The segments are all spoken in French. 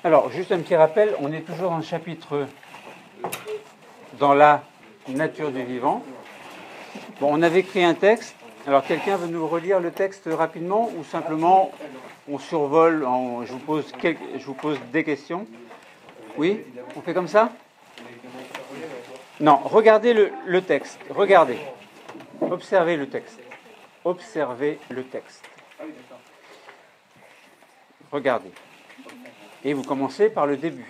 Alors, juste un petit rappel, on est toujours dans le chapitre dans la nature du vivant. Bon, on avait écrit un texte. Alors, quelqu'un veut nous relire le texte rapidement ou simplement on survole, je vous pose des questions. Oui, on fait comme ça? Non, regardez le texte. Regardez. Observez le texte. Observez le texte. Regardez. Et vous commencez par le début.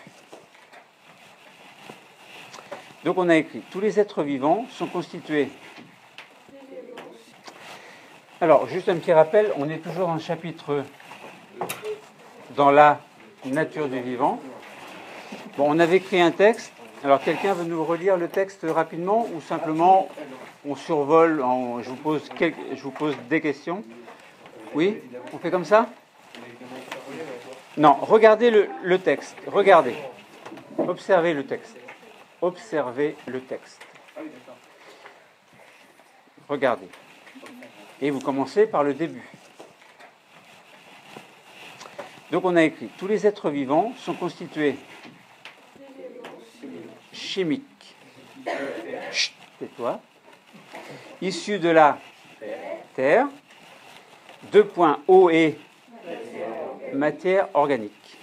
Donc on a écrit, tous les êtres vivants sont constitués. Alors, juste un petit rappel, on est toujours dans le chapitre dans la nature du vivant. Bon, on avait écrit un texte. Alors, quelqu'un veut nous relire le texte rapidement ou simplement on survole, je vous pose des questions. Oui, on fait comme ça? Non, regardez le texte. Regardez. Observez le texte. Observez le texte. Regardez. Et vous commencez par le début. Donc on a écrit, tous les êtres vivants sont constitués chimiques. Chut, tais-toi. Issus de la terre, eau et matière organique.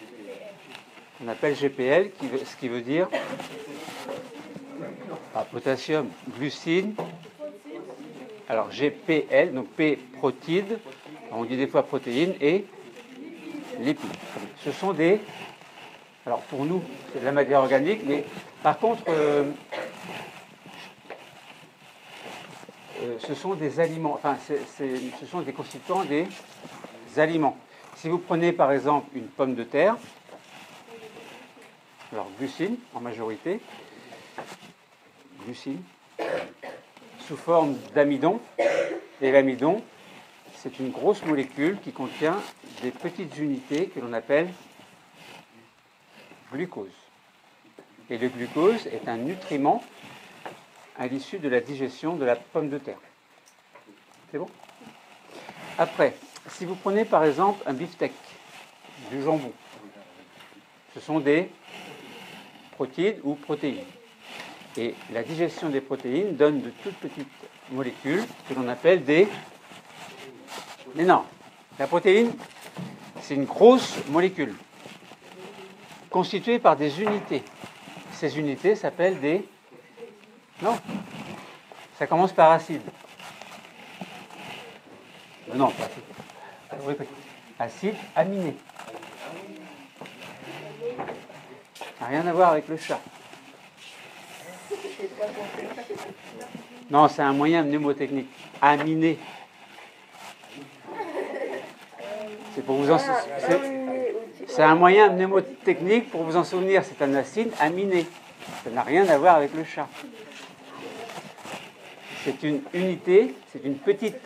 On appelle GPL, ce qui veut dire potassium, glucine. Alors GPL, donc P, protides, on dit des fois protéines, et lipides. Ce sont des... Alors pour nous, c'est de la matière organique, mais par contre, ce sont des aliments, enfin ce sont des constituants des aliments. Si vous prenez par exemple une pomme de terre, alors glucine en majorité, glucine, sous forme d'amidon, et l'amidon, c'est une grosse molécule qui contient des petites unités que l'on appelle glucose. Et le glucose est un nutriment à l'issue de la digestion de la pomme de terre. C'est bon? Après, si vous prenez par exemple un beefsteak, du jambon, ce sont des protides ou protéines. Et la digestion des protéines donne de toutes petites molécules que l'on appelle des... Mais non, la protéine, c'est une grosse molécule constituée par des unités. Ces unités s'appellent des... Non, ça commence par acide. Non, pas acide. Acide aminé. Ça n'a rien à voir avec le chat. Non, c'est un moyen mnémotechnique. Aminé. C'est pour vous en c'est un moyen mnémotechnique pour vous en souvenir. C'est un acide aminé. Ça n'a rien à voir avec le chat. C'est une unité, c'est une petite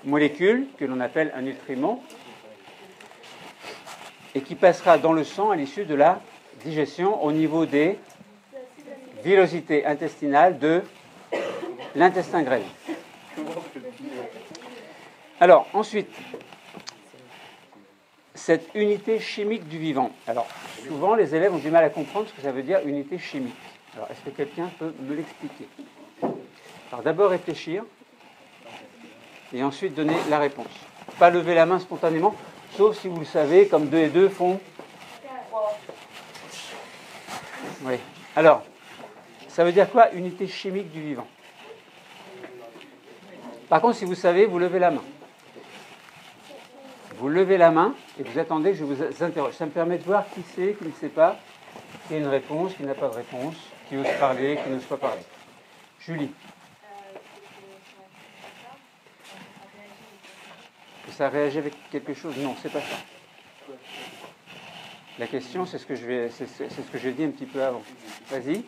molécule que l'on appelle un nutriment et qui passera dans le sang à l'issue de la digestion au niveau des villosités intestinales de l'intestin grêle. Alors, ensuite, cette unité chimique du vivant. Alors, souvent, les élèves ont du mal à comprendre ce que ça veut dire unité chimique. Alors, est-ce que quelqu'un peut me l'expliquer? Alors, d'abord réfléchir et ensuite donner la réponse. Pas lever la main spontanément, sauf si vous le savez, comme 2 et 2 font... Oui. Alors, ça veut dire quoi, unité chimique du vivant? Par contre, si vous savez, vous levez la main. Vous levez la main et vous attendez que je vous interroge. Ça me permet de voir qui sait, qui ne sait pas, qui a une réponse, qui n'a pas de réponse, qui ose parler, qui n'ose pas parler. Julie. Ça réagit avec quelque chose? Non, c'est pas ça. La question, c'est ce que j'ai dit un petit peu avant. Vas-y.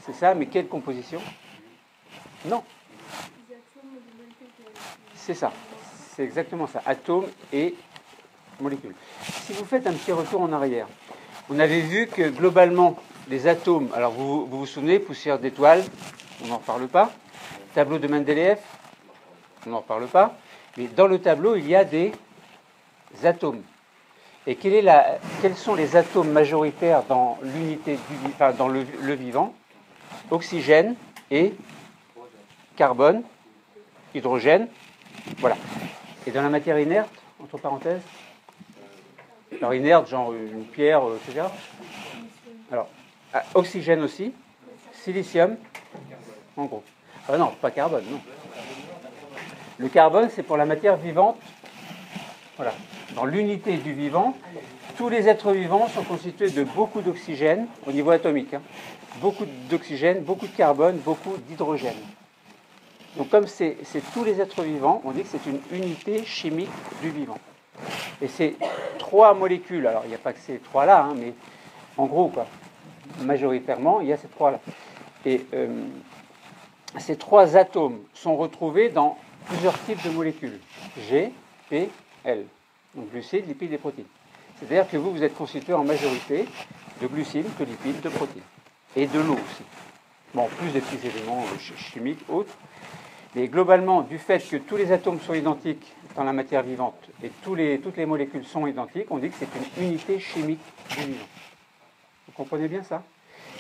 C'est ça, mais quelle composition? Non. C'est ça. C'est exactement ça. Atomes et molécules. Si vous faites un petit retour en arrière, on avait vu que globalement, les atomes, alors vous souvenez, poussière d'étoiles, on n'en reparle pas. Tableau de Mendeleïev, on n'en reparle pas. Mais dans le tableau, il y a des atomes. Et quels sont les atomes majoritaires dans l'unité dans le vivant? Oxygène et carbone, hydrogène, voilà. Et dans la matière inerte, entre parenthèses, alors inerte, genre une pierre, etc. Alors, oxygène aussi, silicium, en gros. Ah non, pas carbone, non. Le carbone, c'est pour la matière vivante. Voilà. Dans l'unité du vivant, tous les êtres vivants sont constitués de beaucoup d'oxygène au niveau atomique. Beaucoup d'oxygène, beaucoup de carbone, beaucoup d'hydrogène. Donc comme c'est tous les êtres vivants, on dit que c'est une unité chimique du vivant. Et c'est 3 molécules, alors il n'y a pas que ces 3-là, mais en gros, quoi, majoritairement, il y a ces 3-là. Et ces 3 atomes sont retrouvés dans plusieurs types de molécules. G, P, L. Donc glucides, lipides et protéines. C'est-à-dire que vous êtes constitué en majorité de glucides, de lipides, de protéines. Et de l'eau aussi. Bon, plus des petits éléments chimiques, autres. Mais globalement, du fait que tous les atomes sont identiques dans la matière vivante et toutes les molécules sont identiques, on dit que c'est une unité chimique du vivant. Vous comprenez bien ça?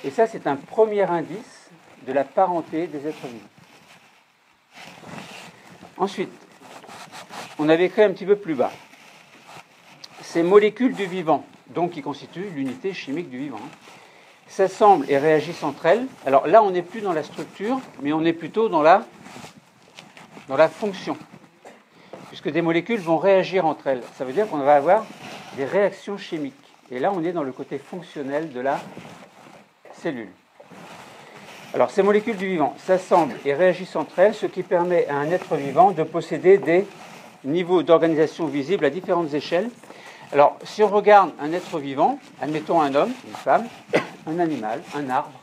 Et ça, c'est un premier indice de la parenté des êtres vivants. Ensuite, on avait écrit un petit peu plus bas. Ces molécules du vivant, donc qui constituent l'unité chimique du vivant, s'assemblent et réagissent entre elles. Alors là, on n'est plus dans la structure, mais on est plutôt dans la fonction. Puisque des molécules vont réagir entre elles. Ça veut dire qu'on va avoir des réactions chimiques. Et là, on est dans le côté fonctionnel de la cellule. Alors, ces molécules du vivant s'assemblent et réagissent entre elles, ce qui permet à un être vivant de posséder des niveaux d'organisation visibles à différentes échelles. Alors, si on regarde un être vivant, admettons un homme, une femme, un animal, un arbre,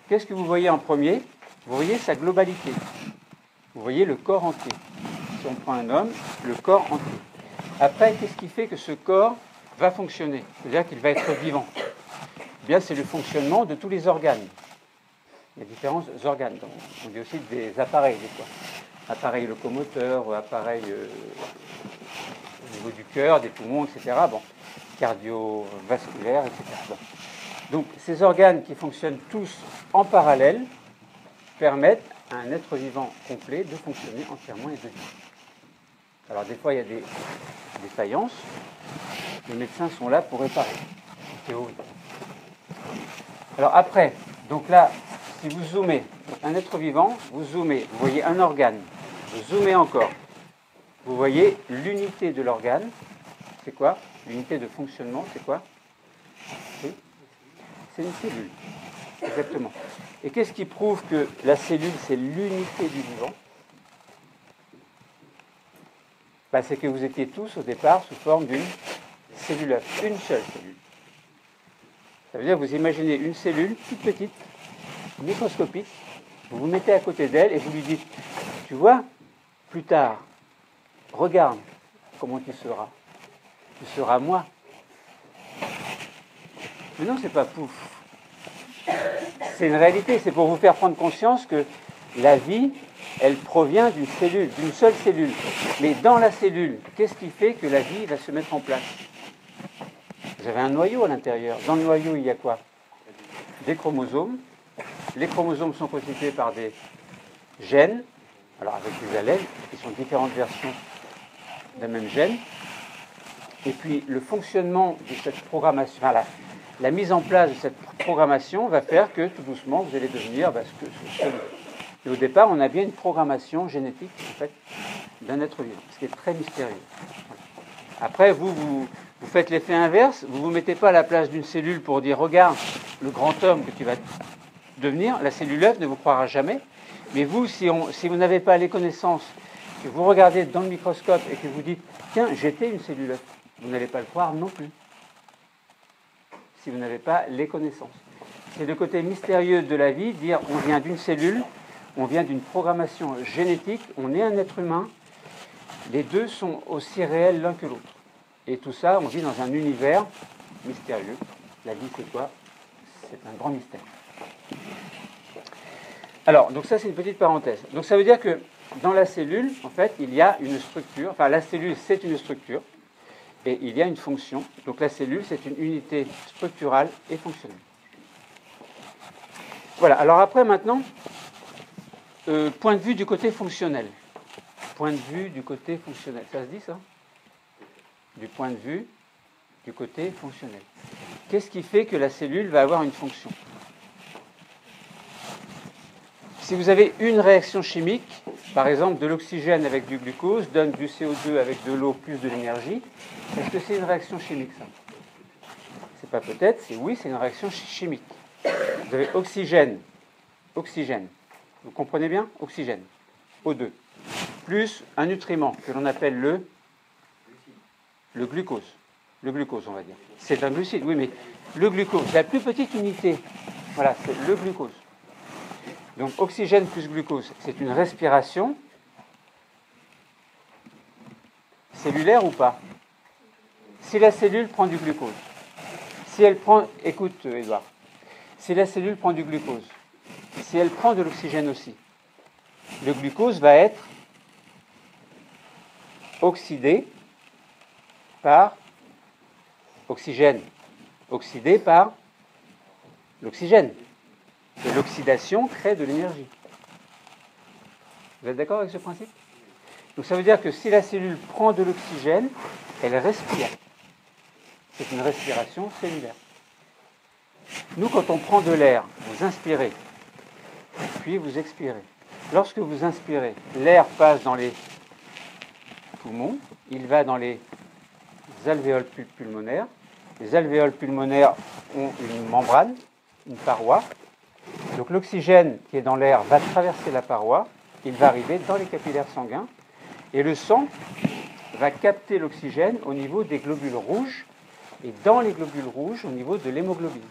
qu'est-ce que vous voyez en premier? Vous voyez sa globalité. Vous voyez le corps entier. Si on prend un homme, le corps entier. Après, qu'est-ce qui fait que ce corps va fonctionner? C'est-à-dire qu'il va être vivant. Eh bien, c'est le fonctionnement de tous les organes. Il y a différents organes. Donc, on dit aussi des appareils, des fois. Appareil locomoteur, appareil au niveau du cœur, des poumons, etc. Bon, cardiovasculaire, etc. Bon. Donc, ces organes qui fonctionnent tous en parallèle permettent à un être vivant complet de fonctionner entièrement et de vivre. Alors, des fois, il y a des défaillances. Les médecins sont là pour réparer, en théorie. Alors, après, donc là, si vous zoomez, un être vivant, vous zoomez, vous voyez un organe, vous zoomez encore, vous voyez l'unité de l'organe, c'est quoi? L'unité de fonctionnement, c'est quoi? Oui, c'est une cellule, exactement. Et qu'est-ce qui prouve que la cellule, c'est l'unité du vivant? Ben, c'est que vous étiez tous, au départ, sous forme d'une cellule œuf, une seule cellule. Ça veut dire que vous imaginez une cellule toute petite, microscopique, vous vous mettez à côté d'elle et vous lui dites, tu vois, plus tard, regarde comment tu seras. Tu seras moi. Mais non, c'est pas pouf. C'est une réalité, c'est pour vous faire prendre conscience que la vie, elle provient d'une cellule, d'une seule cellule. Mais dans la cellule, qu'est-ce qui fait que la vie va se mettre en place? Vous avez un noyau à l'intérieur. Dans le noyau, il y a quoi? Des chromosomes. Les chromosomes sont constitués par des gènes, alors avec des allèles, qui sont différentes versions d'un même gène. Et puis le fonctionnement de cette programmation, enfin, la mise en place de cette programmation va faire que tout doucement vous allez devenir ce que et au départ, on a bien une programmation génétique en fait, d'un être vivant, ce qui est très mystérieux. Après, vous faites l'effet inverse, vous ne vous mettez pas à la place d'une cellule pour dire regarde le grand homme que tu vas devenir, la cellule œuf ne vous croira jamais. Mais vous, si vous n'avez pas les connaissances, que vous regardez dans le microscope et que vous dites tiens, j'étais une cellule œuf, vous n'allez pas le croire non plus. Si vous n'avez pas les connaissances. C'est le côté mystérieux de la vie, dire on vient d'une cellule, on vient d'une programmation génétique, on est un être humain. Les deux sont aussi réels l'un que l'autre. Et tout ça, on vit dans un univers mystérieux. La vie, c'est quoi? C'est un grand mystère. Alors, donc ça, c'est une petite parenthèse. Donc ça veut dire que dans la cellule, en fait, il y a une structure. Enfin, la cellule, c'est une structure. et il y a une fonction. Donc la cellule, c'est une unité structurale et fonctionnelle. Voilà, alors après maintenant, point de vue du côté fonctionnel. Point de vue du côté fonctionnel. Ça se dit ça? Du point de vue du côté fonctionnel. Qu'est-ce qui fait que la cellule va avoir une fonction? Si vous avez une réaction chimique, par exemple de l'oxygène avec du glucose, donne du CO2 avec de l'eau plus de l'énergie, est-ce que c'est une réaction chimique ça? C'est pas peut-être, c'est oui, c'est une réaction chimique. Vous avez oxygène, vous comprenez bien? Oxygène, O2, plus un nutriment que l'on appelle le glucose. Le glucose, on va dire. C'est un glucide, oui, mais le glucose, la plus petite unité, voilà, c'est le glucose. Donc oxygène plus glucose, c'est une respiration cellulaire ou pas? Si la cellule prend du glucose, si elle prend, écoute Edouard, si la cellule prend du glucose, si elle prend de l'oxygène aussi, le glucose va être oxydé par oxygène, oxydé par l'oxygène. Et l'oxydation crée de l'énergie. Vous êtes d'accord avec ce principe? Donc ça veut dire que si la cellule prend de l'oxygène, elle respire. C'est une respiration cellulaire. Nous, quand on prend de l'air, vous inspirez, puis vous expirez. Lorsque vous inspirez, l'air passe dans les poumons, il va dans les alvéoles pulmonaires. Les alvéoles pulmonaires ont une membrane, une paroi. Donc l'oxygène qui est dans l'air va traverser la paroi, il va arriver dans les capillaires sanguins, et le sang va capter l'oxygène au niveau des globules rouges, et dans les globules rouges, au niveau de l'hémoglobine.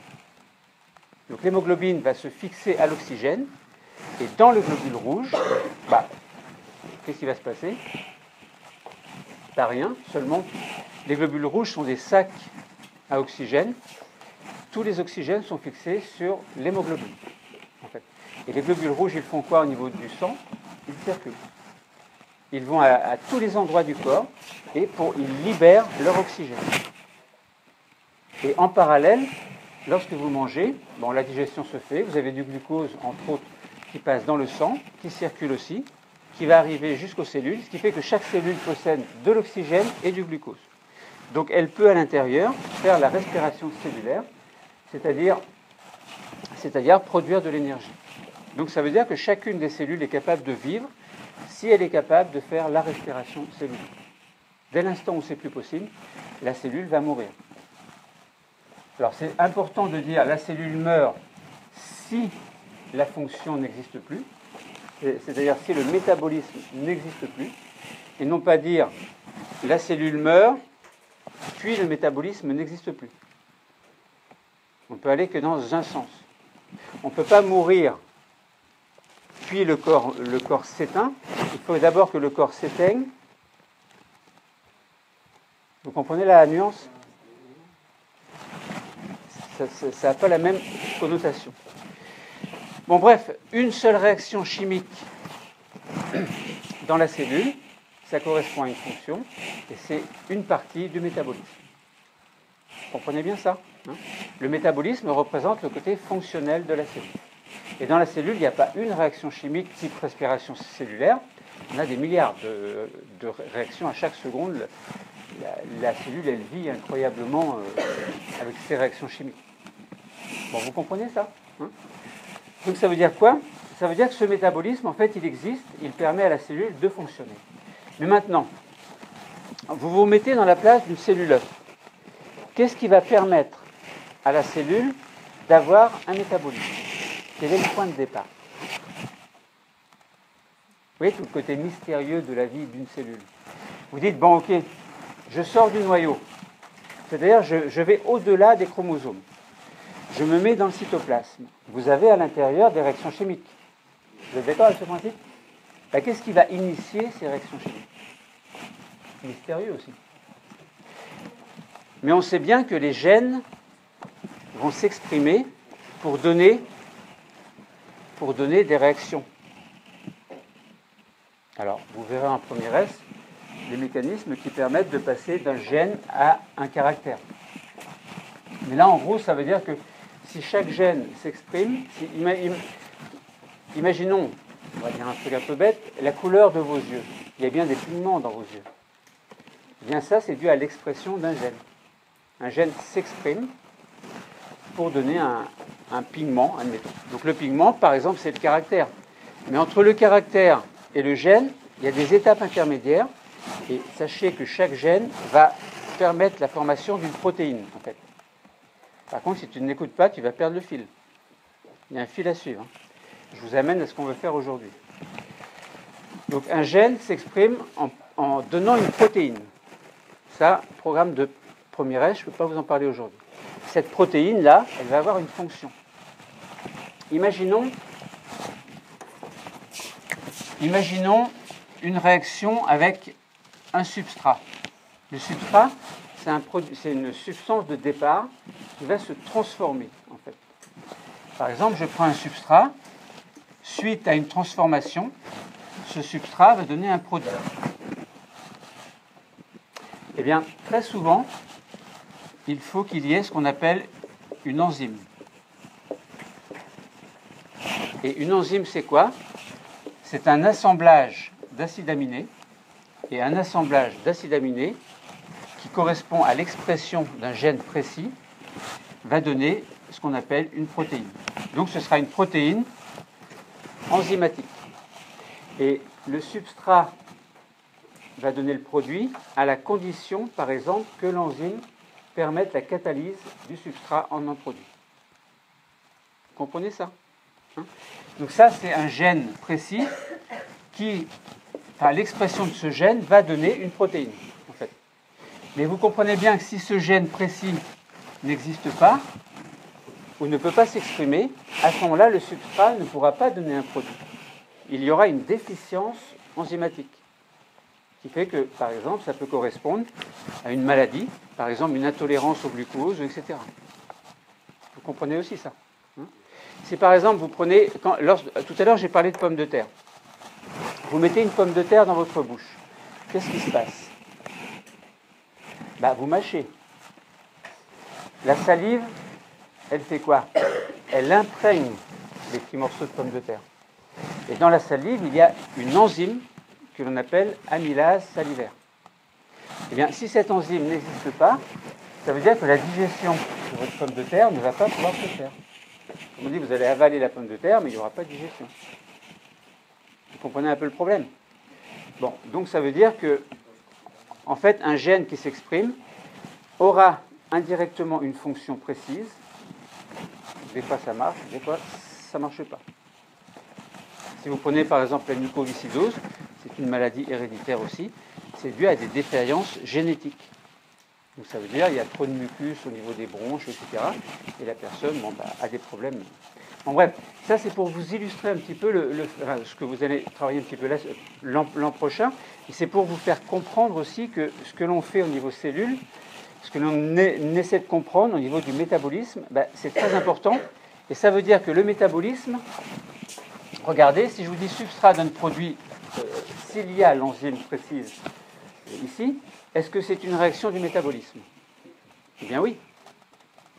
Donc l'hémoglobine va se fixer à l'oxygène, et dans le globule rouge, qu'est-ce qui va se passer? Pas rien, seulement les globules rouges sont des sacs à oxygène. Tous les oxygènes sont fixés sur l'hémoglobine. En fait. Et les globules rouges, ils font quoi au niveau du sang? Ils circulent. Ils vont à tous les endroits du corps et ils libèrent leur oxygène. Et en parallèle, lorsque vous mangez, la digestion se fait, vous avez du glucose, entre autres, qui passe dans le sang, qui circule aussi, qui va arriver jusqu'aux cellules, ce qui fait que chaque cellule possède de l'oxygène et du glucose. Donc elle peut à l'intérieur faire la respiration cellulaire, c'est-à-dire produire de l'énergie. Donc ça veut dire que chacune des cellules est capable de vivre si elle est capable de faire la respiration cellulaire. Dès l'instant où c'est plus possible, la cellule va mourir. Alors c'est important de dire la cellule meurt si la fonction n'existe plus, c'est-à-dire si le métabolisme n'existe plus, et non pas dire la cellule meurt puis le métabolisme n'existe plus. On ne peut aller que dans un sens. On ne peut pas mourir, puis le corps s'éteint. Il faut d'abord que le corps s'éteigne. Vous comprenez la nuance? Ça n'a pas la même connotation. Bon, bref, une seule réaction chimique dans la cellule, ça correspond à une fonction, et c'est une partie du métabolisme. Vous comprenez bien ça, hein? Le métabolisme représente le côté fonctionnel de la cellule. Et dans la cellule, il n'y a pas une réaction chimique type respiration cellulaire. On a des milliards de réactions à chaque seconde. La cellule, elle vit incroyablement avec ses réactions chimiques. Bon, vous comprenez ça, hein? Donc ça veut dire quoi? Ça veut dire que ce métabolisme, en fait, il existe, il permet à la cellule de fonctionner. Mais maintenant, vous vous mettez dans la place d'une cellule œuf. Qu'est-ce qui va permettre à la cellule d'avoir un métabolisme? Quel est le point de départ? Vous voyez tout le côté mystérieux de la vie d'une cellule. Vous dites, bon, ok, je sors du noyau. C'est-à-dire, je vais au-delà des chromosomes. Je me mets dans le cytoplasme. Vous avez à l'intérieur des réactions chimiques. Vous êtes d'accord avec ce principe? Qu'est-ce qui va initier ces réactions chimiques? Mystérieux aussi. Mais on sait bien que les gènes vont s'exprimer pour donner des réactions. Alors, vous verrez en premier S, les mécanismes qui permettent de passer d'un gène à un caractère. Mais là, en gros, ça veut dire que si chaque gène s'exprime, imaginons, on va dire un truc un peu bête, la couleur de vos yeux. Il y a bien des pigments dans vos yeux. Eh bien ça, c'est dû à l'expression d'un gène. Un gène s'exprime pour donner un pigment, admettons. Donc le pigment, par exemple, c'est le caractère. Mais entre le caractère et le gène, il y a des étapes intermédiaires. Et sachez que chaque gène va permettre la formation d'une protéine, en fait. Par contre, si tu ne l'écoutes pas, tu vas perdre le fil. Il y a un fil à suivre. Je vous amène à ce qu'on veut faire aujourd'hui. Donc un gène s'exprime en donnant une protéine. Ça, programme de première S, je ne peux pas vous en parler aujourd'hui. Cette protéine-là, elle va avoir une fonction. Imaginons une réaction avec un substrat. Le substrat, c'est une substance de départ qui va se transformer, en fait. Par exemple, je prends un substrat, suite à une transformation, ce substrat va donner un produit. Eh bien, très souvent, il faut qu'il y ait ce qu'on appelle une enzyme. Et une enzyme, c'est quoi? C'est un assemblage d'acides aminés, et un assemblage d'acides aminés qui correspond à l'expression d'un gène précis va donner ce qu'on appelle une protéine. Donc ce sera une protéine enzymatique. Et le substrat va donner le produit à la condition, par exemple, que l'enzyme permette la catalyse du substrat en un produit. Vous comprenez ça? Donc ça, c'est un gène précis qui, l'expression de ce gène va donner une protéine, en fait. Mais vous comprenez bien que si ce gène précis n'existe pas, ou ne peut pas s'exprimer, à ce moment-là, le substrat ne pourra pas donner un produit. Il y aura une déficience enzymatique, qui fait que, par exemple, ça peut correspondre à une maladie, par exemple une intolérance au glucose, etc. Vous comprenez aussi ça? Si par exemple vous prenez, tout à l'heure j'ai parlé de pommes de terre, vous mettez une pomme de terre dans votre bouche, qu'est-ce qui se passe? Vous mâchez. La salive, elle fait quoi? Elle imprègne les petits morceaux de pommes de terre. Et dans la salive, il y a une enzyme que l'on appelle amylase salivaire. Eh bien, si cette enzyme n'existe pas, ça veut dire que la digestion de votre pomme de terre ne va pas pouvoir se faire. On dit, vous allez avaler la pomme de terre, mais il n'y aura pas de digestion. Vous comprenez un peu le problème? Bon, donc ça veut dire que, en fait, un gène qui s'exprime aura indirectement une fonction précise. Des fois ça marche, des fois ça ne marche pas. Si vous prenez par exemple la mucoviscidose, c'est une maladie héréditaire aussi, c'est dû à des défaillances génétiques. Donc ça veut dire qu'il y a trop de mucus au niveau des bronches, etc. Et la personne a des problèmes. En bref, ça c'est pour vous illustrer un petit peu ce que vous allez travailler un petit peu l'an prochain. Et c'est pour vous faire comprendre aussi que ce que l'on fait au niveau cellules, ce que l'on essaie de comprendre au niveau du métabolisme, c'est très important. Et ça veut dire que le métabolisme, regardez, si je vous dis substrat d'un produit, s'il y a l'enzyme précise ici, est-ce que c'est une réaction du métabolisme? Eh bien oui.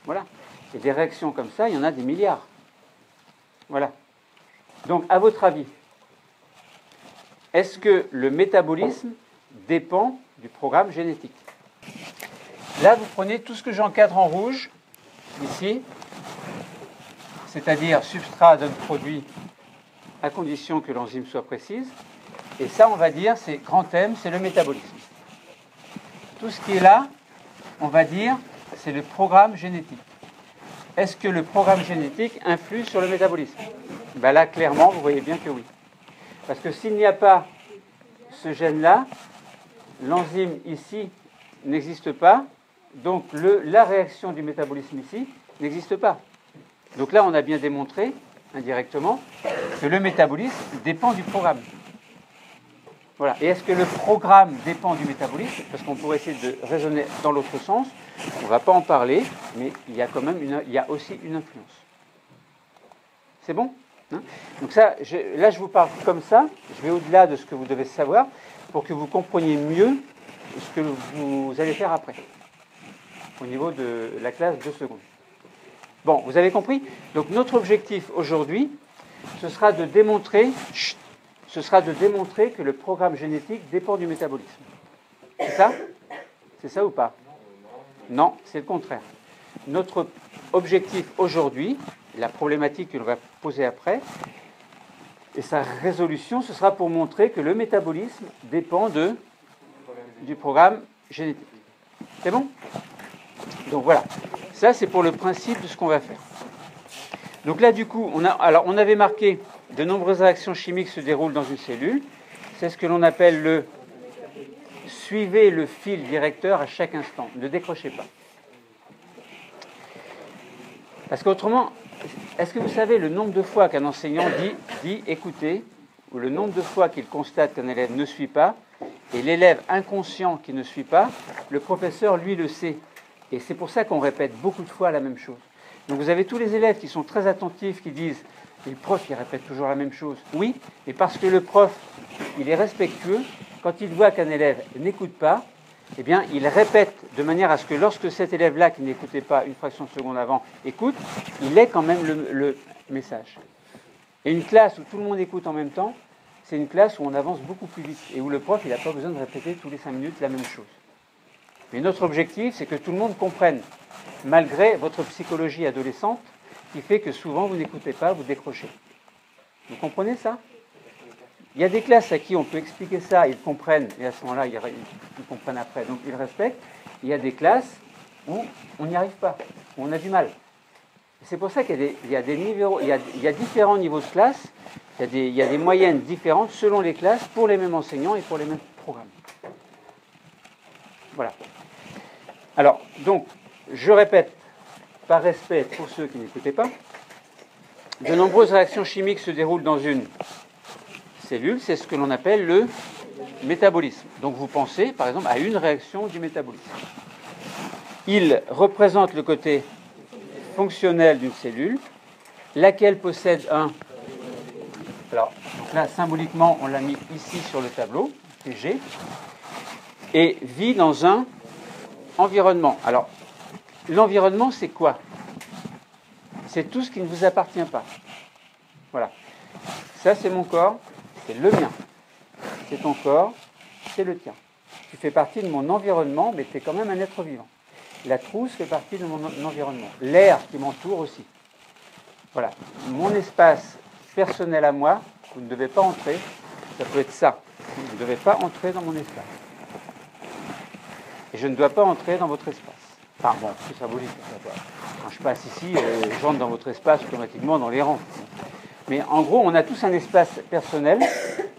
Voilà. Et des réactions comme ça, il y en a des milliards. Voilà. Donc, à votre avis, est-ce que le métabolisme dépend du programme génétique? Là, vous prenez tout ce que j'encadre en rouge, ici, c'est-à-dire substrat d'un produit à condition que l'enzyme soit précise. Et ça, on va dire, c'est grand M, c'est le métabolisme. Tout ce qui est là, on va dire, c'est le programme génétique. Est-ce que le programme génétique influe sur le métabolisme? Là, clairement, vous voyez bien que oui. Parce que s'il n'y a pas ce gène-là, l'enzyme ici n'existe pas, donc la réaction du métabolisme ici n'existe pas. Donc là, on a bien démontré, indirectement, que le métabolisme dépend du programme. Voilà. Et est-ce que le programme dépend du métabolisme? Parce qu'on pourrait essayer de raisonner dans l'autre sens. On ne va pas en parler, mais il y a quand même il y a aussi une influence. C'est bon? Hein. Donc ça, là je vous parle comme ça, je vais au-delà de ce que vous devez savoir pour que vous compreniez mieux ce que vous allez faire après, au niveau de la classe de seconde. Bon, vous avez compris? Donc notre objectif aujourd'hui, ce sera de démontrer que le programme génétique dépend du métabolisme. C'est ça? C'est ça ou pas? Non, c'est le contraire. Notre objectif aujourd'hui, la problématique que l'on va poser après, et sa résolution, ce sera pour montrer que le métabolisme dépend du programme génétique. C'est bon? Donc voilà, ça c'est pour le principe de ce qu'on va faire. Donc là du coup, on avait marqué de nombreuses réactions chimiques se déroulent dans une cellule. C'est ce que l'on appelle le suivez le fil directeur à chaque instant. Ne décrochez pas. Parce qu'autrement, est-ce que vous savez le nombre de fois qu'un enseignant dit écoutez, ou le nombre de fois qu'il constate qu'un élève ne suit pas, et l'élève inconscient qui ne suit pas, le professeur, lui, le sait. Et c'est pour ça qu'on répète beaucoup de fois la même chose. Donc vous avez tous les élèves qui sont très attentifs, qui disent le prof, il répète toujours la même chose. Oui, mais parce que le prof, il est respectueux, quand il voit qu'un élève n'écoute pas, eh bien, il répète de manière à ce que lorsque cet élève-là, qui n'écoutait pas une fraction de seconde avant, écoute, il ait quand même le message. Et une classe où tout le monde écoute en même temps, c'est une classe où on avance beaucoup plus vite et où le prof, il n'a pas besoin de répéter tous les 5 minutes la même chose. Mais notre objectif, c'est que tout le monde comprenne, malgré votre psychologie adolescente, qui fait que souvent vous n'écoutez pas, vous décrochez. Vous comprenez ça? Il y a des classes à qui on peut expliquer ça, ils comprennent, et à ce moment-là, ils comprennent après, donc ils respectent. Il y a des classes où on n'y arrive pas, où on a du mal. C'est pour ça qu'il y a différents niveaux de classe, il y a des moyennes différentes selon les classes, pour les mêmes enseignants et pour les mêmes programmes. Voilà. Alors, donc, je répète, par respect pour ceux qui n'écoutaient pas, de nombreuses réactions chimiques se déroulent dans une cellule, c'est ce que l'on appelle le métabolisme. Donc vous pensez, par exemple, à une réaction du métabolisme. Il représente le côté fonctionnel d'une cellule, laquelle possède un... Alors, donc là, symboliquement, on l'a mis ici sur le tableau, c'est G, et vit dans un environnement. Alors, l'environnement, c'est quoi? C'est tout ce qui ne vous appartient pas. Voilà. Ça, c'est mon corps, c'est le mien. C'est ton corps, c'est le tien. Tu fais partie de mon environnement, mais tu es quand même un être vivant. La trousse fait partie de mon environnement. L'air qui m'entoure aussi. Voilà. Mon espace personnel à moi, vous ne devez pas entrer, ça peut être ça. Vous ne devez pas entrer dans mon espace. Et je ne dois pas entrer dans votre espace. Enfin bon, c'est symbolique. Quand je passe ici, j'entre dans votre espace automatiquement dans les rangs. Mais en gros, on a tous un espace personnel,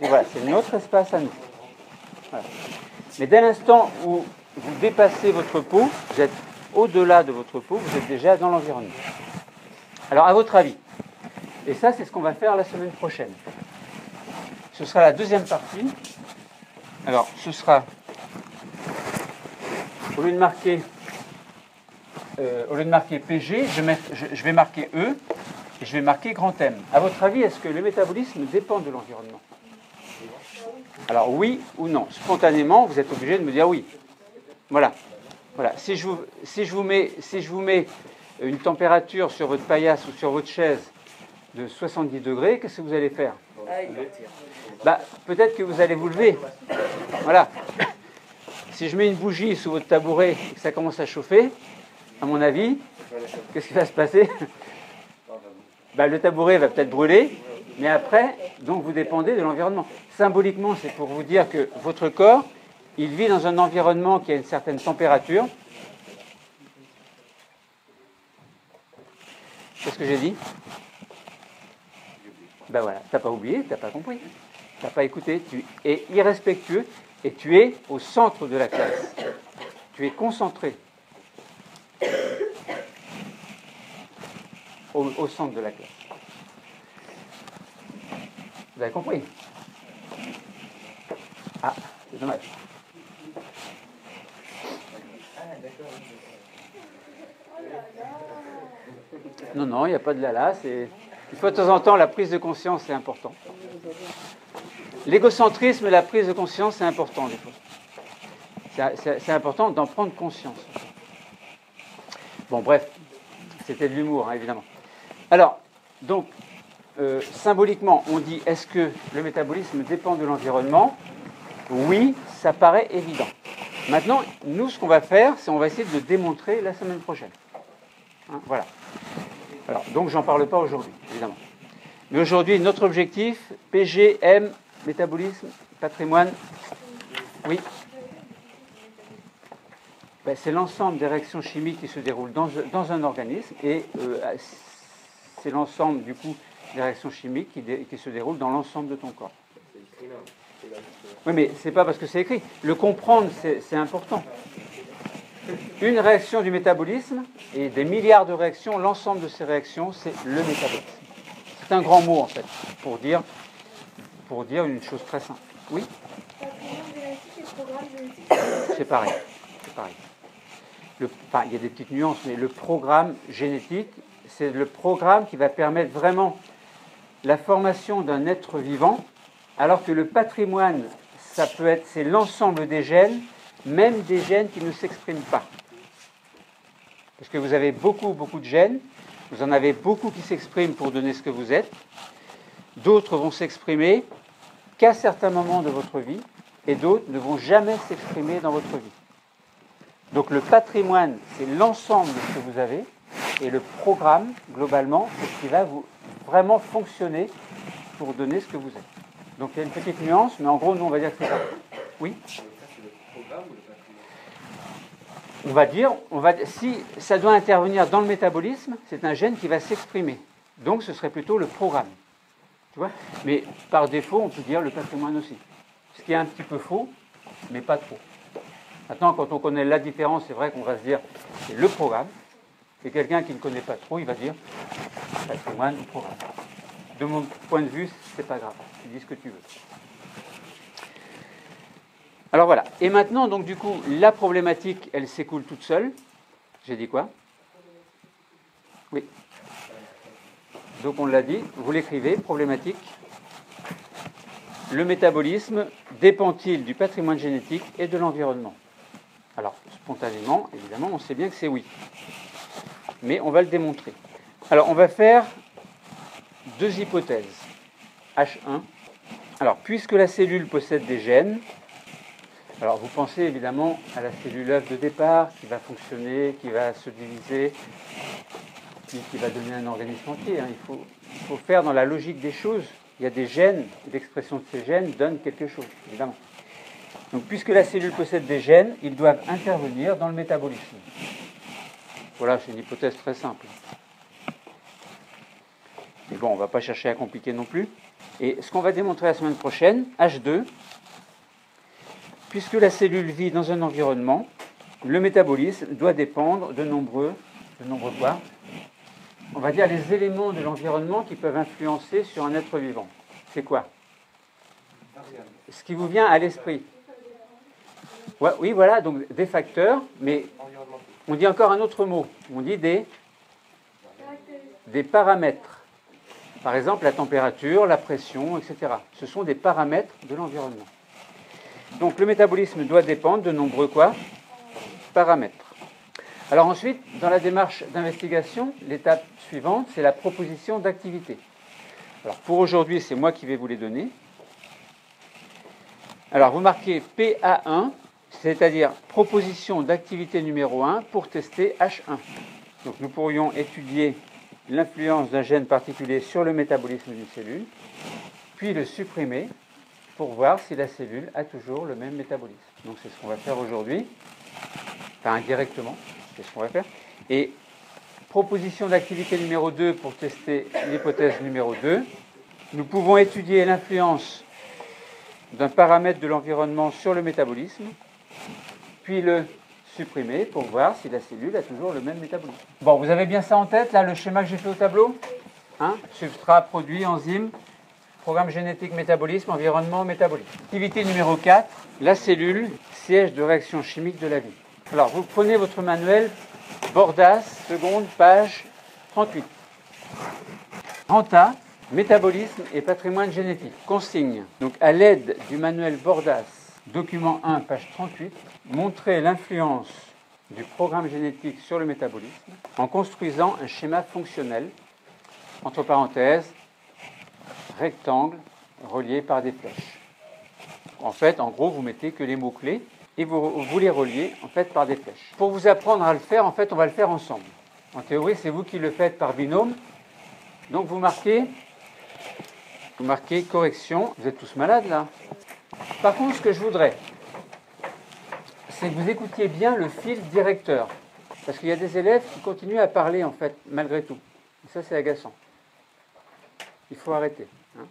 et voilà, c'est notre espace à nous. Voilà. Mais dès l'instant où vous dépassez votre peau, vous êtes au-delà de votre peau, vous êtes déjà dans l'environnement. Alors, à votre avis, et ça, c'est ce qu'on va faire la semaine prochaine. Ce sera la deuxième partie. Alors, ce sera, au lieu de marquer PG, je vais marquer E, et je vais marquer grand M. À votre avis, est-ce que le métabolisme dépend de l'environnement? Alors oui ou non? Spontanément, vous êtes obligé de me dire oui. Voilà. Voilà. Si je vous mets une température sur votre paillasse ou sur votre chaise de 70 degrés, qu'est-ce que vous allez faire? Peut-être que vous allez vous lever. Voilà. Si je mets une bougie sous votre tabouret et que ça commence à chauffer, à mon avis, qu'est-ce qui va se passer? Le tabouret va peut-être brûler, mais après, donc vous dépendez de l'environnement. Symboliquement, c'est pour vous dire que votre corps, il vit dans un environnement qui a une certaine température. Qu'est-ce que j'ai dit? Voilà, t'as pas oublié, t'as pas compris, t'as pas écouté, tu es irrespectueux et tu es au centre de la classe. Tu es concentré au centre de la classe. Vous avez compris? Ah, c'est dommage. Non, il n'y a pas de là, c'est... Il faut de temps en temps, la prise de conscience, c'est important. L'égocentrisme et la prise de conscience, c'est important des fois. C'est important d'en prendre conscience. Bon, bref, c'était de l'humour, hein, évidemment. Alors, donc, symboliquement, on dit, est-ce que le métabolisme dépend de l'environnement? Oui, ça paraît évident. Maintenant, nous, ce qu'on va faire, c'est on va essayer de le démontrer la semaine prochaine. Hein, voilà. Alors, donc, j'en parle pas aujourd'hui, évidemment. Mais aujourd'hui, notre objectif, PGM, métabolisme, patrimoine, oui. Ben, c'est l'ensemble des réactions chimiques qui se déroulent dans un organisme et c'est l'ensemble, du coup, des réactions chimiques qui se déroulent dans l'ensemble de ton corps. Oui, mais c'est pas parce que c'est écrit. Le comprendre, c'est important. Une réaction du métabolisme et des milliards de réactions, l'ensemble de ces réactions, c'est le métabolisme. C'est un grand mot, en fait, pour dire une chose très simple. Oui ? C'est pareil. C'est pareil. Enfin, il y a des petites nuances, mais le programme génétique, c'est le programme qui va permettre vraiment la formation d'un être vivant, alors que le patrimoine, c'est l'ensemble des gènes, même des gènes qui ne s'expriment pas. Parce que vous avez beaucoup de gènes, vous en avez beaucoup qui s'expriment pour donner ce que vous êtes, d'autres vont s'exprimer qu'à certains moments de votre vie, et d'autres ne vont jamais s'exprimer dans votre vie. Donc le patrimoine, c'est l'ensemble de ce que vous avez, et le programme, globalement, c'est ce qui va vous vraiment fonctionner pour donner ce que vous êtes. Donc il y a une petite nuance, mais en gros, nous, on va dire que c'est ça. Oui ? On va dire, si ça doit intervenir dans le métabolisme, c'est un gène qui va s'exprimer. Donc ce serait plutôt le programme. Tu vois ? Mais par défaut, on peut dire le patrimoine aussi. Ce qui est un petit peu faux, mais pas trop. Maintenant, quand on connaît la différence, c'est vrai qu'on va se dire c'est le programme. Et quelqu'un qui ne connaît pas trop, il va dire patrimoine ou programme. De mon point de vue, c'est pas grave. Tu dis ce que tu veux. Alors voilà. Et maintenant, donc du coup, la problématique, elle s'écoule toute seule. J'ai dit quoi ? Oui. Donc on l'a dit, vous l'écrivez, problématique. Le métabolisme dépend-il du patrimoine génétique et de l'environnement ? Alors, spontanément, évidemment, on sait bien que c'est oui. Mais on va le démontrer. Alors, on va faire deux hypothèses. H1. Alors, puisque la cellule possède des gènes, alors vous pensez évidemment à la cellule œuf de départ qui va fonctionner, qui va se diviser, qui va donner un organisme entier. Hein. Il faut faire dans la logique des choses. Il y a des gènes, l'expression de ces gènes donne quelque chose, évidemment. Donc, puisque la cellule possède des gènes, ils doivent intervenir dans le métabolisme. Voilà, c'est une hypothèse très simple. Mais bon, on ne va pas chercher à compliquer non plus. Et ce qu'on va démontrer la semaine prochaine, H2, puisque la cellule vit dans un environnement, le métabolisme doit dépendre de nombreux quoi ? On va dire les éléments de l'environnement qui peuvent influencer sur un être vivant. C'est quoi ? Ce qui vous vient à l'esprit. Ouais, oui, voilà, donc des facteurs, mais on dit encore un autre mot. On dit des paramètres. Par exemple, la température, la pression, etc. Ce sont des paramètres de l'environnement. Donc le métabolisme doit dépendre de nombreux quoi ? Paramètres. Alors ensuite, dans la démarche d'investigation, l'étape suivante, c'est la proposition d'activité. Alors pour aujourd'hui, c'est moi qui vais vous les donner. Alors vous marquez PA1, c'est-à-dire proposition d'activité numéro 1 pour tester H1. Donc nous pourrions étudier l'influence d'un gène particulier sur le métabolisme d'une cellule, puis le supprimer pour voir si la cellule a toujours le même métabolisme. Donc c'est ce qu'on va faire aujourd'hui, enfin indirectement, c'est ce qu'on va faire. Et proposition d'activité numéro 2 pour tester l'hypothèse numéro 2, nous pouvons étudier l'influence d'un paramètre de l'environnement sur le métabolisme, puis le supprimer pour voir si la cellule a toujours le même métabolisme. Bon, vous avez bien ça en tête, là, le schéma que j'ai fait au tableau, hein, substrat, produit, enzyme, programme génétique, métabolisme, environnement, métabolisme. Activité numéro 4, la cellule, siège de réaction chimique de la vie. Alors, vous prenez votre manuel, Bordas, seconde, page 38. Grand A, métabolisme et patrimoine génétique. Consigne. Donc à l'aide du manuel Bordas, document 1, page 38, montrer l'influence du programme génétique sur le métabolisme en construisant un schéma fonctionnel, entre parenthèses, rectangle, relié par des flèches. En fait, en gros, vous mettez que les mots-clés et vous les reliez en fait par des flèches. Pour vous apprendre à le faire, en fait, on va le faire ensemble. En théorie, c'est vous qui le faites par binôme. Donc vous marquez correction. Vous êtes tous malades là. Par contre, ce que je voudrais, c'est que vous écoutiez bien le fil directeur. Parce qu'il y a des élèves qui continuent à parler, en fait, malgré tout. Et ça, c'est agaçant. Il faut arrêter. Hein.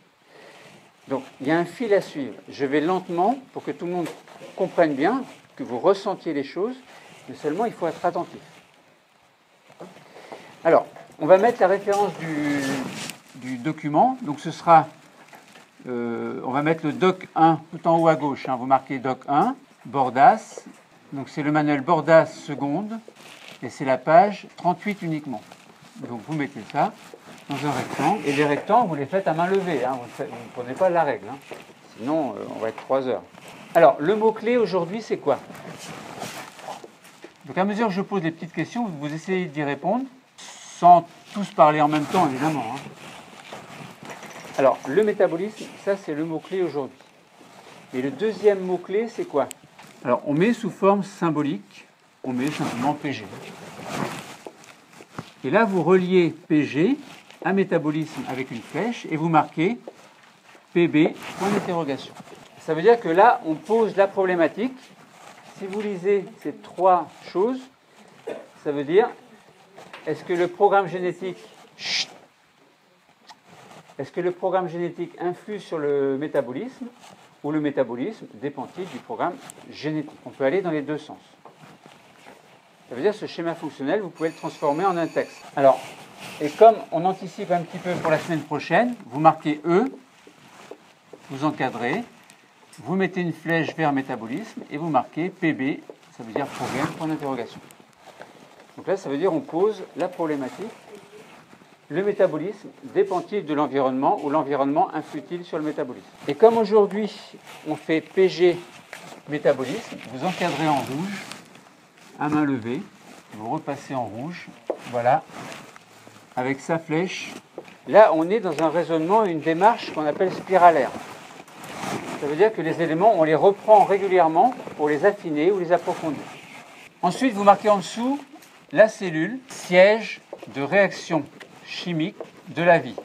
Donc, il y a un fil à suivre. Je vais lentement pour que tout le monde comprenne bien, que vous ressentiez les choses, mais seulement, il faut être attentif. Alors, on va mettre la référence du document. Donc, ce sera... on va mettre le doc 1 tout en haut à gauche. Hein. Vous marquez doc 1, Bordas. Donc, c'est le manuel Bordas seconde. Et c'est la page 38 uniquement. Donc, vous mettez ça dans un rectangle. Et les rectangles, vous les faites à main levée. Hein. Vous ne prenez pas la règle. Hein. Sinon, on va être 3 heures. Alors, le mot-clé aujourd'hui, c'est quoi? Donc, à mesure que je pose des petites questions, vous essayez d'y répondre, sans tous parler en même temps, évidemment. Hein. Alors, le métabolisme, ça, c'est le mot-clé aujourd'hui. Et le deuxième mot-clé, c'est quoi? Alors, on met sous forme symbolique, on met simplement PG. Et là, vous reliez PG à métabolisme avec une flèche et vous marquez PB, point d'interrogation. Ça veut dire que là, on pose la problématique. Si vous lisez ces 3 choses, ça veut dire, est-ce que le programme génétique influe sur le métabolisme ou le métabolisme dépend-il du programme génétique? On peut aller dans les deux sens. Ça veut dire que ce schéma fonctionnel, vous pouvez le transformer en un texte. Alors, et comme on anticipe un petit peu pour la semaine prochaine, vous marquez E, vous encadrez, vous mettez une flèche vers métabolisme et vous marquez PB, ça veut dire problème, point d'interrogation. Donc là, ça veut dire on pose la problématique. Le métabolisme dépend-il de l'environnement ou l'environnement influe-t-il sur le métabolisme? Et comme aujourd'hui, on fait PG métabolisme, vous encadrez en rouge, à main levée, vous repassez en rouge, voilà, avec sa flèche. Là, on est dans un raisonnement, une démarche qu'on appelle spiralaire. Ça veut dire que les éléments, on les reprend régulièrement pour les affiner ou les approfondir. Ensuite, vous marquez en dessous la cellule, siège de réaction chimique de la vie.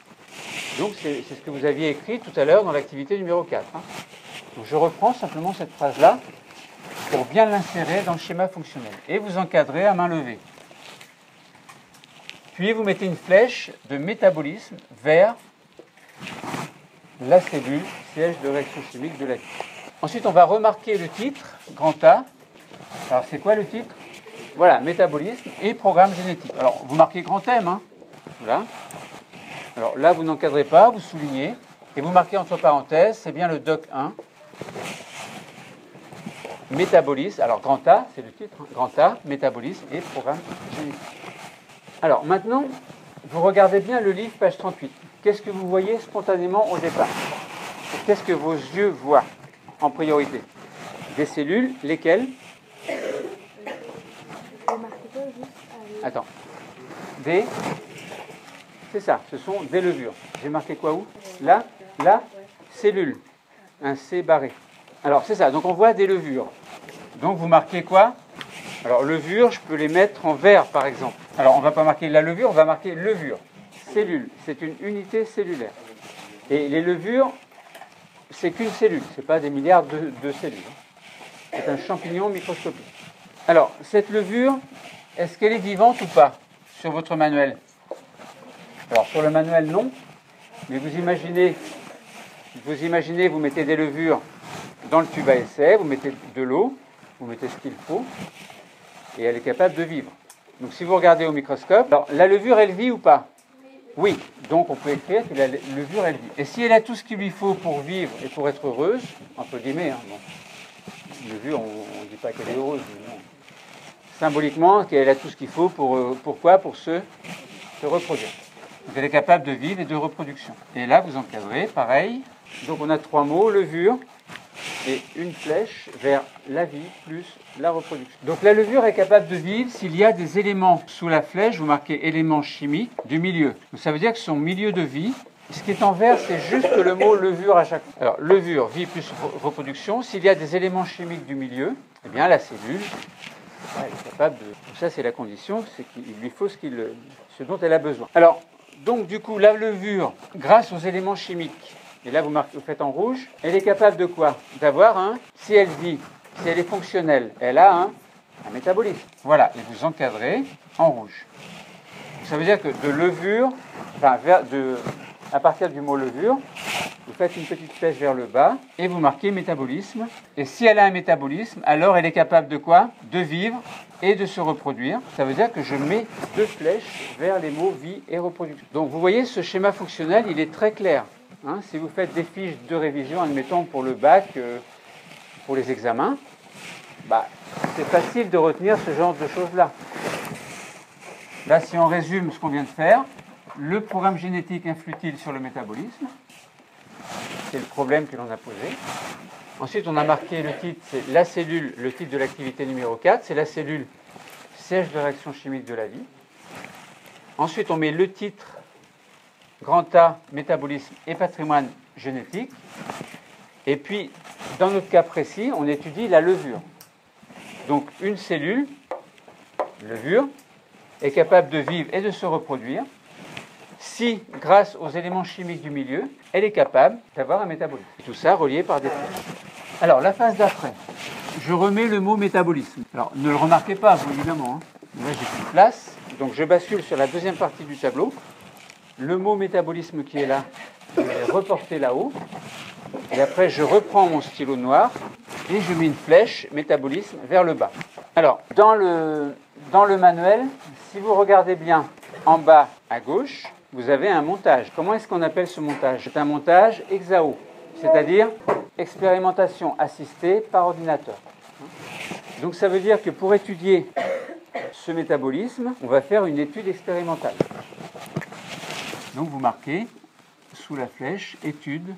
Donc, c'est ce que vous aviez écrit tout à l'heure dans l'activité numéro 4. Hein. Donc, je reprends simplement cette phrase-là pour bien l'insérer dans le schéma fonctionnel. Et vous encadrez à main levée. Puis, vous mettez une flèche de métabolisme vers la cellule, siège de réaction chimique de la vie. Ensuite, on va remarquer le titre, grand A. Alors, c'est quoi le titre? Voilà, métabolisme et programme génétique. Alors, vous marquez grand M, hein. Voilà. Alors là, vous n'encadrez pas, vous soulignez, et vous marquez entre parenthèses, c'est bien le doc 1. Métabolisme, alors grand A, c'est le titre, hein. Grand A, métabolisme et programme génétique. Alors maintenant, vous regardez bien le livre, page 38. Qu'est-ce que vous voyez spontanément au départ? Qu'est-ce que vos yeux voient en priorité? Des cellules, lesquelles? Attends. Des... C'est ça, ce sont des levures. J'ai marqué quoi où? Là, la cellule. Un C barré. Alors, c'est ça, donc on voit des levures. Donc, vous marquez quoi? Alors, levure, je peux les mettre en vert, par exemple. Alors, on ne va pas marquer la levure, on va marquer levure. Cellule, c'est une unité cellulaire. Et les levures, c'est qu'une cellule, ce n'est pas des milliards de cellules. C'est un champignon microscopique. Alors, cette levure, est-ce qu'elle est vivante ou pas sur votre manuel? Alors, sur le manuel, non. Mais vous imaginez, vous mettez des levures dans le tube à essai, vous mettez de l'eau, vous mettez ce qu'il faut, et elle est capable de vivre. Donc, si vous regardez au microscope, alors, la levure, elle vit ou pas? Oui. Donc, on peut écrire que la levure, elle vit. Et si elle a tout ce qu'il lui faut pour vivre et pour être heureuse, entre guillemets, hein, bon. Levure, on ne dit pas qu'elle est heureuse, mais non. Symboliquement, qu'elle a tout ce qu'il faut pour quoi? Pour se reproduire. Donc elle est capable de vivre et de reproduction. Et là, vous encadrez, pareil. Donc on a 3 mots, levure, et une flèche vers la vie plus la reproduction. Donc la levure est capable de vivre s'il y a des éléments sous la flèche, vous marquez éléments chimiques du milieu. Donc ça veut dire que son milieu de vie, ce qui est en vert, c'est juste le mot levure à chaque fois. Alors levure, vie plus reproduction, s'il y a des éléments chimiques du milieu, eh bien la cellule, elle est capable de... Donc ça c'est la condition, c'est qu'il lui faut ce dont elle a besoin. Alors, donc du coup, la levure, grâce aux éléments chimiques, et là, vous faites en rouge. Elle est capable de quoi? D'avoir si elle vit, si elle est fonctionnelle, elle a un métabolisme. Voilà, et vous encadrez en rouge. Ça veut dire que de levure, à partir du mot levure, vous faites une petite flèche vers le bas et vous marquez métabolisme. Et si elle a un métabolisme, alors elle est capable de quoi? De vivre et de se reproduire. Ça veut dire que je mets 2 flèches vers les mots vie et reproduction. Donc vous voyez, ce schéma fonctionnel, il est très clair. Si vous faites des fiches de révision, admettons pour le bac, pour les examens, c'est facile de retenir ce genre de choses-là. Là, si on résume ce qu'on vient de faire, le programme génétique influe-t-il sur le métabolisme? C'est le problème que l'on a posé. Ensuite, on a marqué le titre, c'est la cellule, le titre de l'activité numéro 4, c'est la cellule siège de réaction chimique de la vie. Ensuite, on met le titre Grand A, métabolisme et patrimoine génétique. Et puis, dans notre cas précis, on étudie la levure. Donc, une cellule, levure, est capable de vivre et de se reproduire si, grâce aux éléments chimiques du milieu, elle est capable d'avoir un métabolisme. Et tout ça relié par des flèches. Alors, la phase d'après, je remets le mot métabolisme. Alors, ne le remarquez pas, vous, évidemment. Là, j'ai plus de place. Donc, je bascule sur la deuxième partie du tableau. Le mot métabolisme qui est là, je vais reporter là-haut. Et après, je reprends mon stylo noir et je mets une flèche métabolisme vers le bas. Alors, dans le manuel, si vous regardez bien en bas à gauche, vous avez un montage. Comment est-ce qu'on appelle ce montage? C'est un montage EXAO, c'est-à-dire expérimentation assistée par ordinateur. Donc ça veut dire que pour étudier ce métabolisme, on va faire une étude expérimentale. Donc vous marquez sous la flèche étude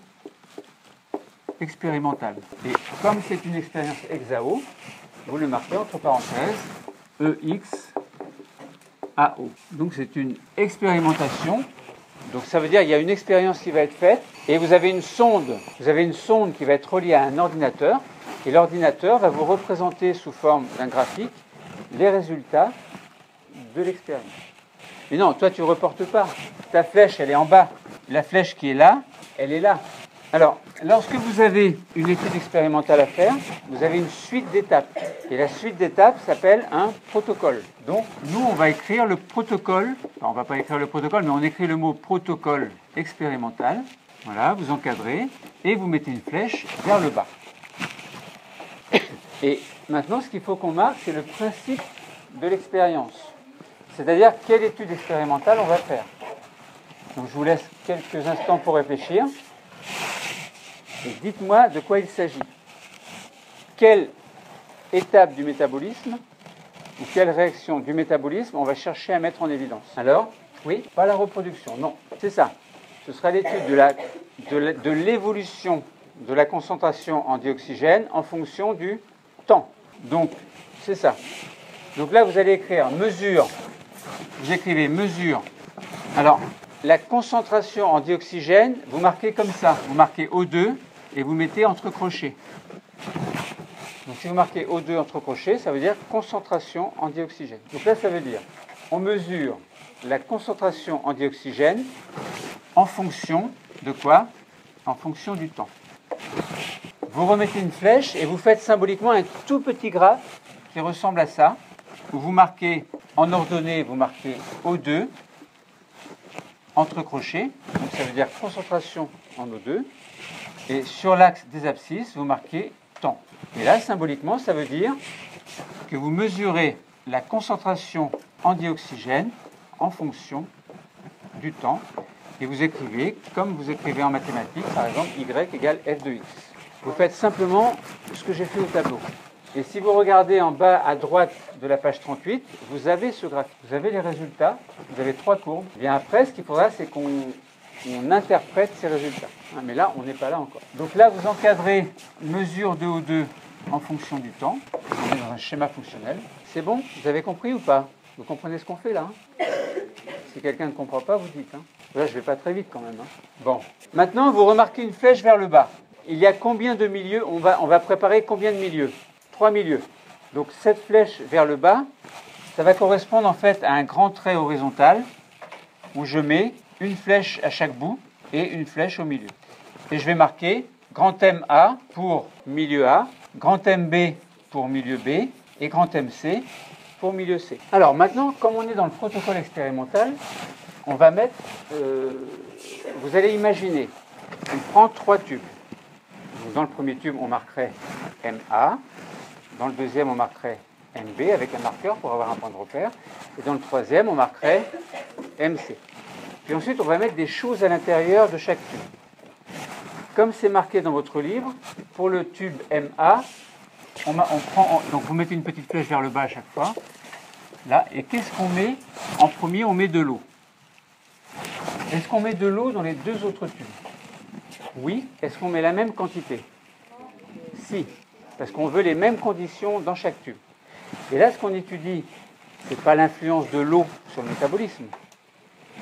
expérimentale. Et comme c'est une expérience EXAO, vous le marquez entre parenthèses EXAO. Donc c'est une expérimentation. Donc ça veut dire qu'il y a une expérience qui va être faite et vous avez une sonde. Vous avez une sonde qui va être reliée à un ordinateur et l'ordinateur va vous représenter sous forme d'un graphique les résultats de l'expérience. Mais non, toi tu ne reportes pas. Ta flèche, elle est en bas. La flèche qui est là, elle est là. Alors, lorsque vous avez une étude expérimentale à faire, vous avez une suite d'étapes. Et la suite d'étapes s'appelle un protocole. Donc, nous, on va écrire le protocole. Enfin, on ne va pas écrire le protocole, mais on écrit le mot protocole expérimental. Voilà, vous encadrez et vous mettez une flèche vers le bas. Et maintenant, ce qu'il faut qu'on marque, c'est le principe de l'expérience. C'est-à-dire, quelle étude expérimentale on va faire. Donc, je vous laisse quelques instants pour réfléchir. Et dites-moi de quoi il s'agit. Quelle étape du métabolisme ou quelle réaction du métabolisme on va chercher à mettre en évidence? Alors, oui, pas la reproduction, non, c'est ça. Ce sera l'étude de l'évolution de la concentration en dioxygène en fonction du temps. Donc, c'est ça. Donc là, vous allez écrire mesure. Vous écrivez mesure. Alors, la concentration en dioxygène, vous marquez comme ça. Vous marquez O2 et vous mettez entre crochets. Donc si vous marquez O2 entre crochets, ça veut dire concentration en dioxygène. Donc là, ça veut dire on mesure la concentration en dioxygène en fonction de quoi? En fonction du temps. Vous remettez une flèche et vous faites symboliquement un tout petit graphe qui ressemble à ça, où vous marquez en ordonnée, vous marquez O2 entre crochets, donc ça veut dire concentration en O2, et sur l'axe des abscisses, vous marquez temps. Et là, symboliquement, ça veut dire que vous mesurez la concentration en dioxygène en fonction du temps, et vous écrivez, comme vous écrivez en mathématiques, par exemple, y égale f de x. Vous faites simplement ce que j'ai fait au tableau. Et si vous regardez en bas à droite de la page 38, vous avez ce graphique. Vous avez les résultats, vous avez 3 courbes. Et bien après, ce qu'il faudra, c'est qu'on interprète ces résultats. Mais là, on n'est pas là encore. Donc là, vous encadrez mesure de O2 en fonction du temps. On est dans un schéma fonctionnel. C'est bon? Vous avez compris ou pas? Vous comprenez ce qu'on fait là? Si quelqu'un ne comprend pas, vous dites. Là, je ne vais pas très vite quand même. Bon. Maintenant, vous remarquez une flèche vers le bas. Il y a combien de milieux? On va préparer combien de milieux? 3 milieux. Donc cette flèche vers le bas, ça va correspondre en fait à un grand trait horizontal où je mets une flèche à chaque bout et une flèche au milieu. Et je vais marquer grand M A pour milieu A, grand M B pour milieu B et grand M C pour milieu C. Alors maintenant, comme on est dans le protocole expérimental, on va mettre, vous allez imaginer, on prend 3 tubes. Donc dans le premier tube, on marquerait MA. Dans le deuxième, on marquerait MB avec un marqueur pour avoir un point de repère. Et dans le troisième, on marquerait MC. Puis ensuite, on va mettre des choses à l'intérieur de chaque tube. Comme c'est marqué dans votre livre, pour le tube MA, donc vous mettez une petite flèche vers le bas à chaque fois. Là, et qu'est-ce qu'on met? En premier, on met de l'eau. Est-ce qu'on met de l'eau dans les 2 autres tubes? Oui. Est-ce qu'on met la même quantité? Si. Parce qu'on veut les mêmes conditions dans chaque tube. Et là, ce qu'on étudie, ce n'est pas l'influence de l'eau sur le métabolisme,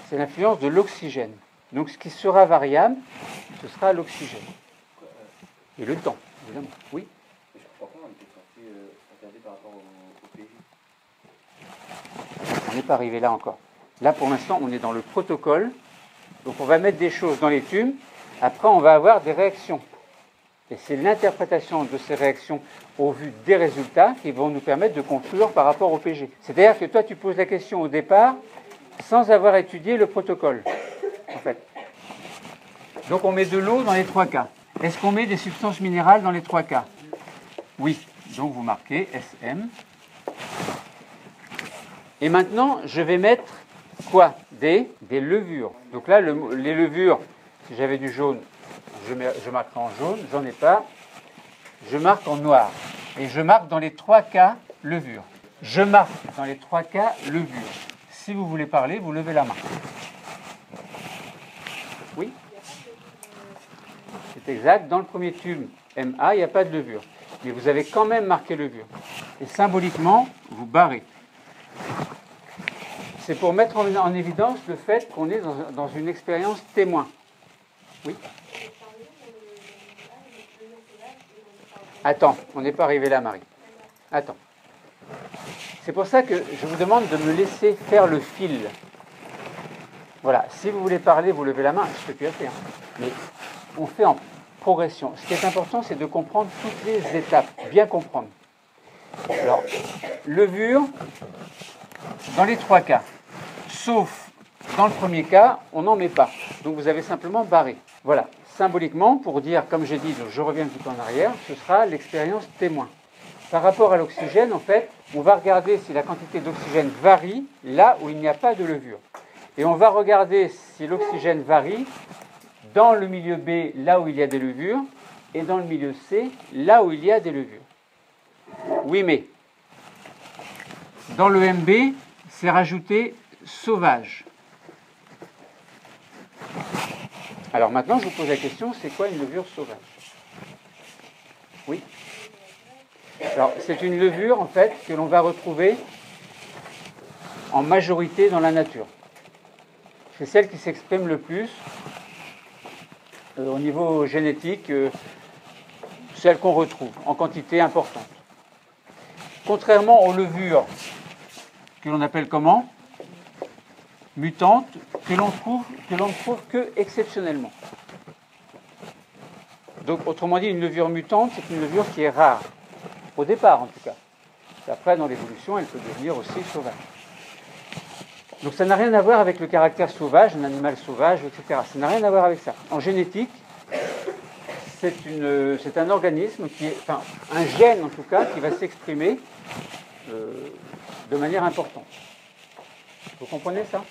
c'est l'influence de l'oxygène. Donc ce qui sera variable, ce sera l'oxygène. Et le temps, évidemment. Oui. Je crois qu'on était censé regarder par rapport au PJ. On n'est pas arrivé là encore. Là, pour l'instant, on est dans le protocole. Donc on va mettre des choses dans les tubes. Après, on va avoir des réactions. Et c'est l'interprétation de ces réactions au vu des résultats qui vont nous permettre de conclure par rapport au PG. C'est-à-dire que toi, tu poses la question au départ sans avoir étudié le protocole, en fait. Donc on met de l'eau dans les 3 cas. Est-ce qu'on met des substances minérales dans les 3 cas? Oui. Donc vous marquez SM. Et maintenant, je vais mettre quoi? Des levures. Donc là, les levures, si j'avais du jaune, je marquerai en jaune, j'en ai pas. Je marque en noir. Et je marque dans les 3 cas levure. Je marque dans les 3 cas levure. Si vous voulez parler, vous levez la main. Oui? C'est exact. Dans le premier tube MA, il n'y a pas de levure. Mais vous avez quand même marqué levure. Et symboliquement, vous barrez. C'est pour mettre en évidence le fait qu'on est dans une expérience témoin. Oui? Attends, on n'est pas arrivé là, Marie. Attends. C'est pour ça que je vous demande de me laisser faire le fil. Voilà, si vous voulez parler, vous levez la main, ce que tu as fait. Mais on fait en progression. Ce qui est important, c'est de comprendre toutes les étapes, bien comprendre. Alors, levure, dans les 3 cas, sauf dans le premier cas, on n'en met pas. Donc vous avez simplement barré. Voilà. Symboliquement, pour dire, comme j'ai dit, je reviens un petit peu en arrière, ce sera l'expérience témoin. Par rapport à l'oxygène, en fait, on va regarder si la quantité d'oxygène varie là où il n'y a pas de levure. Et on va regarder si l'oxygène varie dans le milieu B, là où il y a des levures, et dans le milieu C, là où il y a des levures. Oui, mais dans le MB, c'est rajouté sauvage. Alors maintenant, je vous pose la question, c'est quoi une levure sauvage? Oui. Alors, c'est une levure, en fait, que l'on va retrouver en majorité dans la nature. C'est celle qui s'exprime le plus au niveau génétique, celle qu'on retrouve en quantité importante. Contrairement aux levures que l'on appelle comment? Mutantes, que l'on ne trouve que exceptionnellement. Donc, autrement dit, une levure mutante, c'est une levure qui est rare, au départ en tout cas. Après, dans l'évolution, elle peut devenir aussi sauvage. Donc, ça n'a rien à voir avec le caractère sauvage, un animal sauvage, etc. Ça n'a rien à voir avec ça. En génétique, c'est un organisme qui est, enfin, un gène en tout cas, qui va s'exprimer de manière importante. Vous comprenez ça?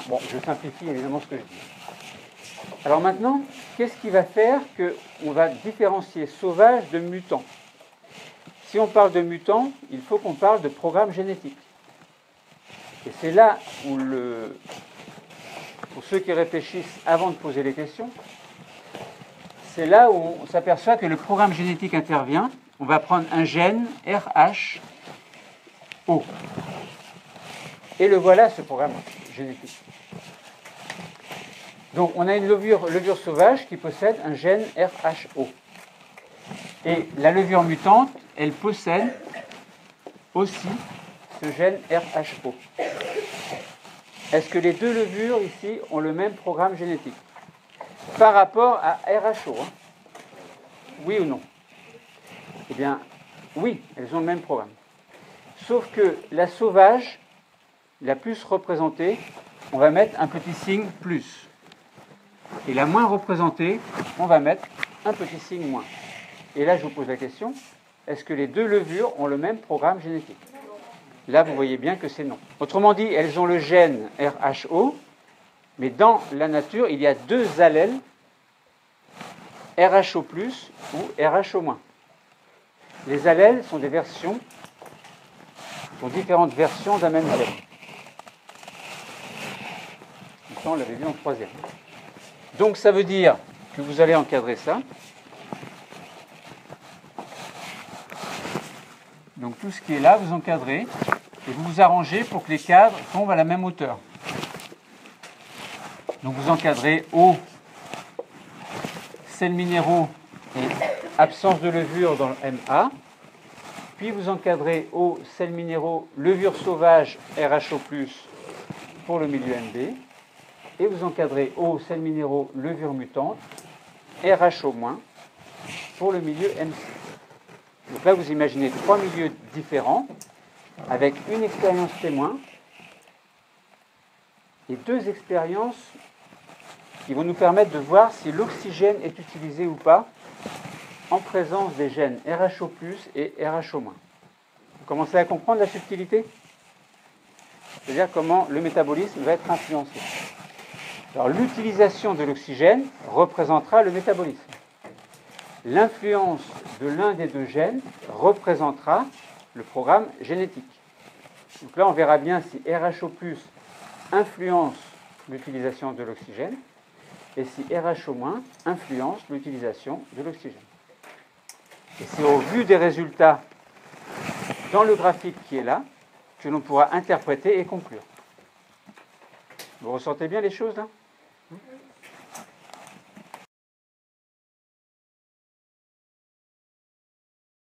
Bon, je simplifie évidemment ce que je dis. Alors maintenant, qu'est-ce qui va faire qu'on va différencier sauvage de mutant? Si on parle de mutants, il faut qu'on parle de programme génétique. Et c'est là où, pour ceux qui réfléchissent avant de poser les questions, c'est là où on s'aperçoit que le programme génétique intervient. On va prendre un gène RHO. Et le voilà, ce programme génétique. Donc on a une levure sauvage qui possède un gène RHO. Et la levure mutante, elle possède aussi ce gène RHO. Est-ce que les deux levures ici ont le même programme génétique par rapport à RHO, hein? Oui ou non? Eh bien, oui, elles ont le même programme. Sauf que la sauvage, la plus représentée, on va mettre un petit signe plus. Et la moins représentée, on va mettre un petit signe moins. Et là, je vous pose la question, est-ce que les deux levures ont le même programme génétique? Là, vous voyez bien que c'est non. Autrement dit, elles ont le gène RHO, mais dans la nature, il y a deux allèles, RHO+, ou RHO-. Les allèles sont des versions, sont différentes versions d'un même gène. Ça, on l'avait vu en troisième. Donc, ça veut dire que vous allez encadrer ça. Donc, tout ce qui est là, vous encadrez, et vous vous arrangez pour que les cadres tombent à la même hauteur. Donc, vous encadrez eau, sels minéraux et absence de levure dans le MA. Puis vous encadrez eau, sels minéraux, levure sauvage, RHO+, pour le milieu MB. Et vous encadrez eau, sels minéraux, levure mutante, RHO-, pour le milieu MC. Donc là, vous imaginez trois milieux différents, avec une expérience témoin et deux expériences qui vont nous permettre de voir si l'oxygène est utilisé ou pas en présence des gènes RHO+, et RHO-. Vous commencez à comprendre la subtilité? C'est-à-dire comment le métabolisme va être influencé. Alors, l'utilisation de l'oxygène représentera le métabolisme. L'influence de l'un des deux gènes représentera le programme génétique. Donc là, on verra bien si RHO+, influence l'utilisation de l'oxygène et si RHO- influence l'utilisation de l'oxygène. Et c'est au vu des résultats dans le graphique qui est là que l'on pourra interpréter et conclure. Vous ressentez bien les choses là?